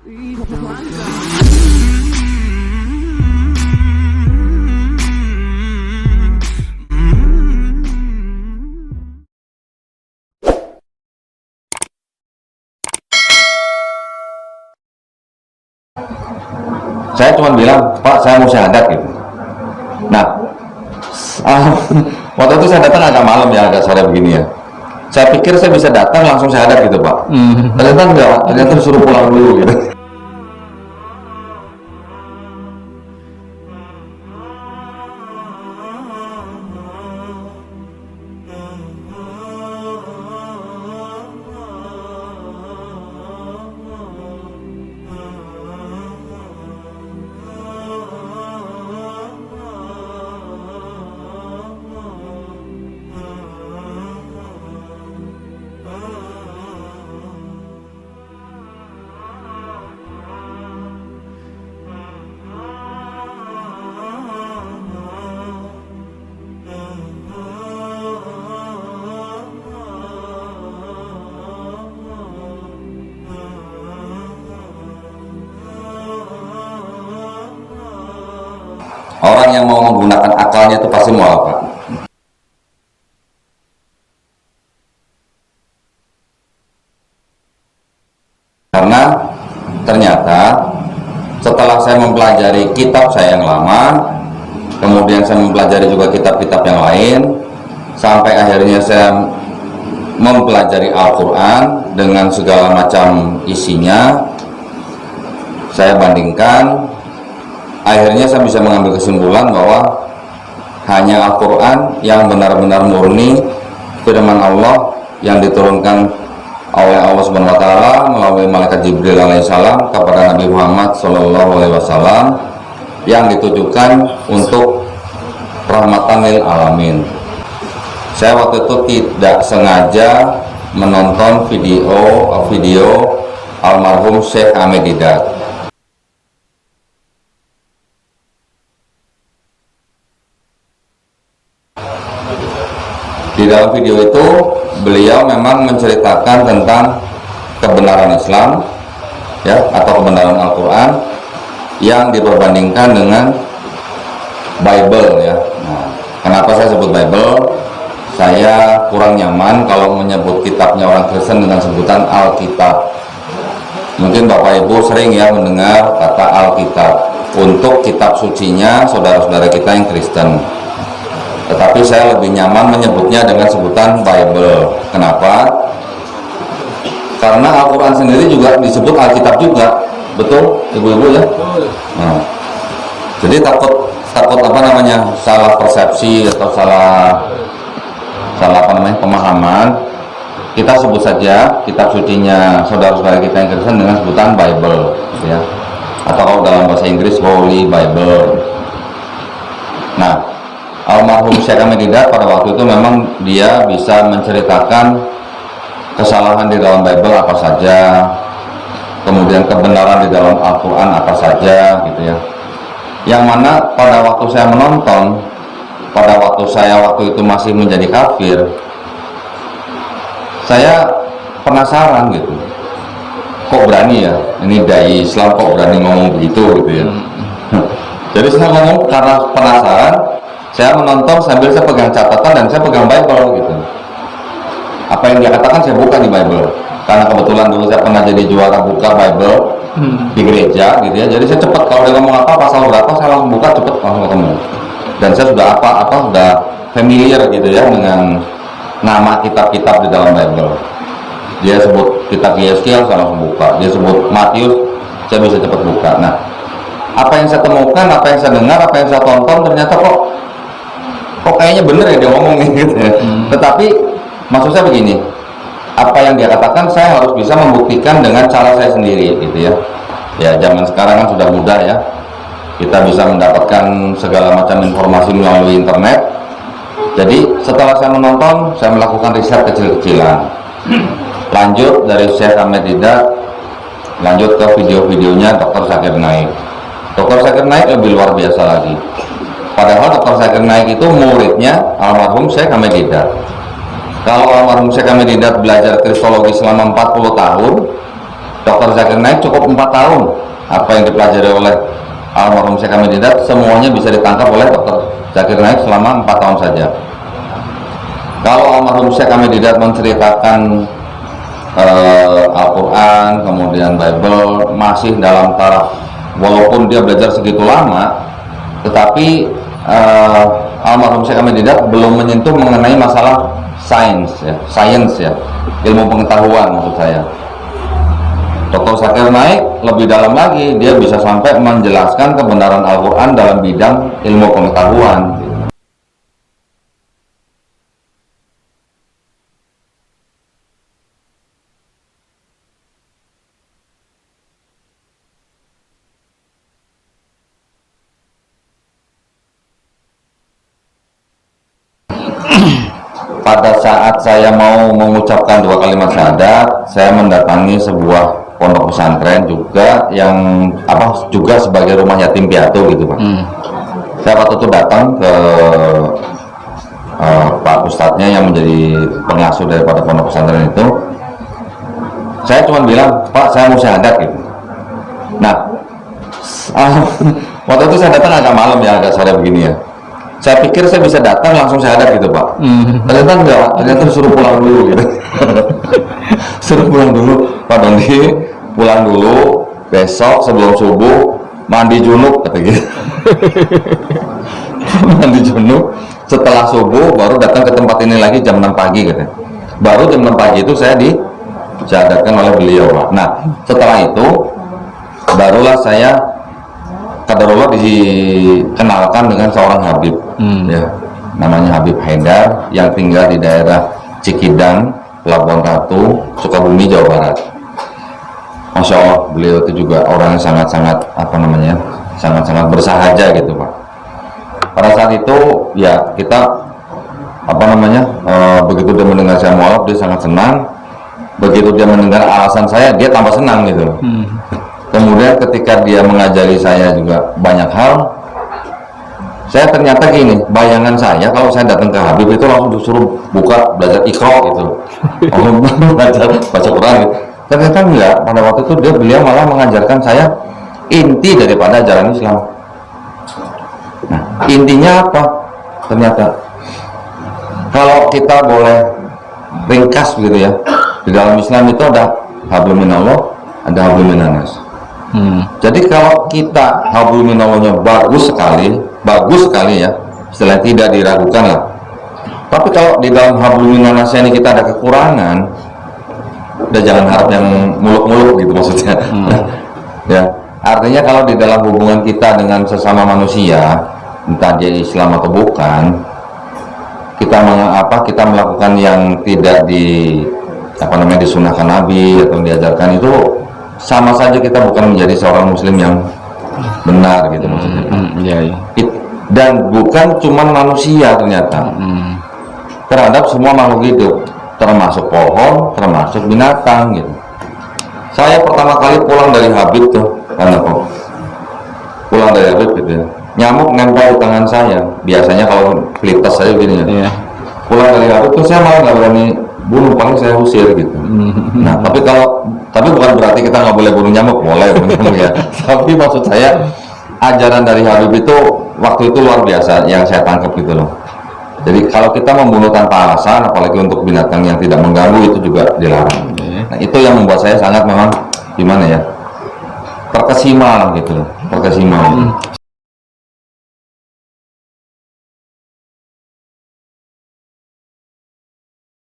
Saya cuma bilang, Pak, saya mau syahadat gitu. Nah, waktu itu saya datang agak malam ya, agak sore begini ya. Saya pikir saya bisa datang langsung syahadat gitu, Pak. Ternyata enggak, ternyata disuruh pulang dulu gitu. Orang yang mau menggunakan akalnya itu pasti mau apa? Karena ternyata setelah saya mempelajari kitab saya yang lama, kemudian saya mempelajari juga kitab-kitab yang lain, sampai akhirnya saya mempelajari Al-Quran dengan segala macam isinya, saya bandingkan. Akhirnya saya bisa mengambil kesimpulan bahwa hanya Al-Quran yang benar-benar murni firman Allah yang diturunkan oleh Allah Subhanahu wa Ta'ala melalui malaikat Jibril alaihissalam kepada Nabi Muhammad SAW yang ditujukan untuk rahmatan lil alamin. Saya waktu itu tidak sengaja menonton video almarhum Syekh Ahmed Didat. Di dalam video itu beliau memang menceritakan tentang kebenaran Islam ya, atau kebenaran Al-Quran yang diperbandingkan dengan Bible ya. Nah, kenapa saya sebut Bible? Saya kurang nyaman kalau menyebut kitabnya orang Kristen dengan sebutan Alkitab. Mungkin Bapak Ibu sering ya mendengar kata Alkitab untuk kitab sucinya saudara-saudara kita yang Kristen. Tetapi saya lebih nyaman menyebutnya dengan sebutan Bible. Kenapa? Karena Al-Quran sendiri juga disebut Alkitab juga, betul, ibu-ibu ya. Nah, jadi takut apa namanya salah persepsi atau salah apa namanya pemahaman. Kita sebut saja kitab sucinya saudara-saudara kita yang Kristen dengan sebutan Bible, ya. Atau kalau dalam bahasa Inggris Holy Bible. Nah, almarhum Syekh Ahmed Didat pada waktu itu memang dia bisa menceritakan kesalahan di dalam Bible apa saja, kemudian kebenaran di dalam Al-Quran apa saja gitu ya. Yang mana pada waktu saya menonton, pada waktu saya waktu itu masih menjadi kafir, saya penasaran gitu, kok berani ya ini dai Islam kok berani ngomong begitu gitu ya. Jadi saya ngomong karena penasaran. Saya menonton sambil saya pegang catatan dan saya pegang Bible gitu. Apa yang dia katakan saya buka di Bible. Karena kebetulan dulu saya pernah jadi juara buka Bible di gereja gitu ya. Jadi saya cepat kalau dia ngomong apa pasal berapa saya langsung buka cepat langsung ketemu. Dan saya sudah sudah familiar gitu ya dengan nama kitab-kitab di dalam Bible. Dia sebut kitab Yeskiel saya langsung buka. Dia sebut Matius saya bisa cepat buka. Nah, apa yang saya temukan, apa yang saya dengar, apa yang saya tonton ternyata kok kayaknya bener ya dia ngomong gitu ya. Tetapi maksud saya begini, apa yang dia katakan saya harus bisa membuktikan dengan cara saya sendiri gitu ya. Ya zaman sekarang kan sudah mudah ya, kita bisa mendapatkan segala macam informasi melalui internet. Jadi setelah saya menonton, saya melakukan riset kecil-kecilan. Lanjut dari Syekh Ahmed Didat, lanjut ke video-videonya Dr. Zakir Naik. Dr. Zakir Naik lebih luar biasa lagi. Padahal Dr. Zakir Naik itu muridnya almarhum Syekh Ahmed Didat. Kalau almarhum Syekh Ahmed Didat belajar kristologi selama 40 tahun, Dr. Zakir Naik cukup 4 tahun. Apa yang dipelajari oleh almarhum Syekh Hamid Hidayat semuanya bisa ditangkap oleh Dr. Zakir Naik selama 4 tahun saja. Kalau almarhum Syekh Hamid Hidayat menceritakan Al-Quran, kemudian Bible masih dalam taraf, walaupun dia belajar segitu lama, tetapi almarhum Syekh Hamid Hidayat belum menyentuh mengenai masalah sains ya, ilmu pengetahuan maksud saya. Dr. Zakir Naik lebih dalam lagi, dia bisa sampai menjelaskan kebenaran Al-Quran dalam bidang ilmu pengetahuan. Pada saat saya mau mengucapkan 2 kalimat syahadat, saya mendatangi sebuah pondok pesantren juga yang juga sebagai rumah yatim piatu gitu Pak. Saya waktu itu datang ke Pak Ustadznya yang menjadi pengasuh daripada pondok pesantren itu. Saya cuma bilang, Pak, saya mau syahadat gitu. Nah, waktu itu saya datang agak malam ya, agak sore begini ya. Saya pikir saya bisa datang langsung syahadat gitu Pak. Ternyata enggak, ternyata disuruh pulang dulu gitu. Suruh pulang dulu, Pak Dondi, pulang dulu, besok sebelum subuh mandi junub kata gitu. Mandi junub, setelah subuh baru datang ke tempat ini lagi jam 6 pagi katanya. Baru jam 6 pagi itu saya disyahadatkan oleh beliau Pak. Nah, setelah itu barulah saya kadarullah dikenalkan dengan seorang Habib ya, namanya Habib Haidar yang tinggal di daerah Cikidang, Labuan Ratu, Sukabumi, Jawa Barat. Masya Allah, beliau itu juga orang yang sangat-sangat sangat-sangat bersahaja gitu Pak. Pada saat itu ya kita begitu dia mendengar saya mualaf, dia sangat senang. Begitu dia mendengar alasan saya, dia tambah senang gitu. Kemudian ketika dia mengajari saya juga banyak hal, saya ternyata gini, bayangan saya kalau saya datang ke Habib itu langsung disuruh buka belajar Iqra gitu, belajar baca Quran gitu. Ternyata enggak, pada waktu itu beliau malah mengajarkan saya inti daripada ajaran Islam. Nah, intinya apa? Ternyata kalau kita boleh ringkas gitu ya, di dalam Islam itu ada hablum minallah, ada hablum minannas. Jadi kalau kita hablum minallahnya bagus sekali ya, setelah tidak diragukan lah. Tapi kalau di dalam hablum minannasnya ini kita ada kekurangan, udah jangan harap yang muluk-muluk gitu maksudnya. Ya, artinya kalau di dalam hubungan kita dengan sesama manusia, entah dia Islam atau bukan, kita melakukan yang tidak disunahkan Nabi atau diajarkan, itu sama saja kita bukan menjadi seorang muslim yang benar gitu maksudnya. Dan bukan cuma manusia ternyata, terhadap semua makhluk hidup, termasuk pohon, termasuk binatang gitu. Saya pertama kali pulang dari Habib tuh, pulang dari Habib gitu ya, nyamuk nempel di tangan saya. Biasanya kalau flites saya gini ya, pulang dari Habib tuh saya malah nggak berani bunuh, paling saya usir gitu. Nah, tapi bukan berarti kita nggak boleh bunuh nyamuk, boleh ya. Tapi maksud saya ajaran dari Habib itu waktu itu luar biasa yang saya tangkap gitu loh. Jadi kalau kita membunuh tanpa alasan, apalagi untuk binatang yang tidak mengganggu, itu juga dilarang. Nah, itu yang membuat saya sangat memang gimana ya, terkesima gitu loh, terkesima.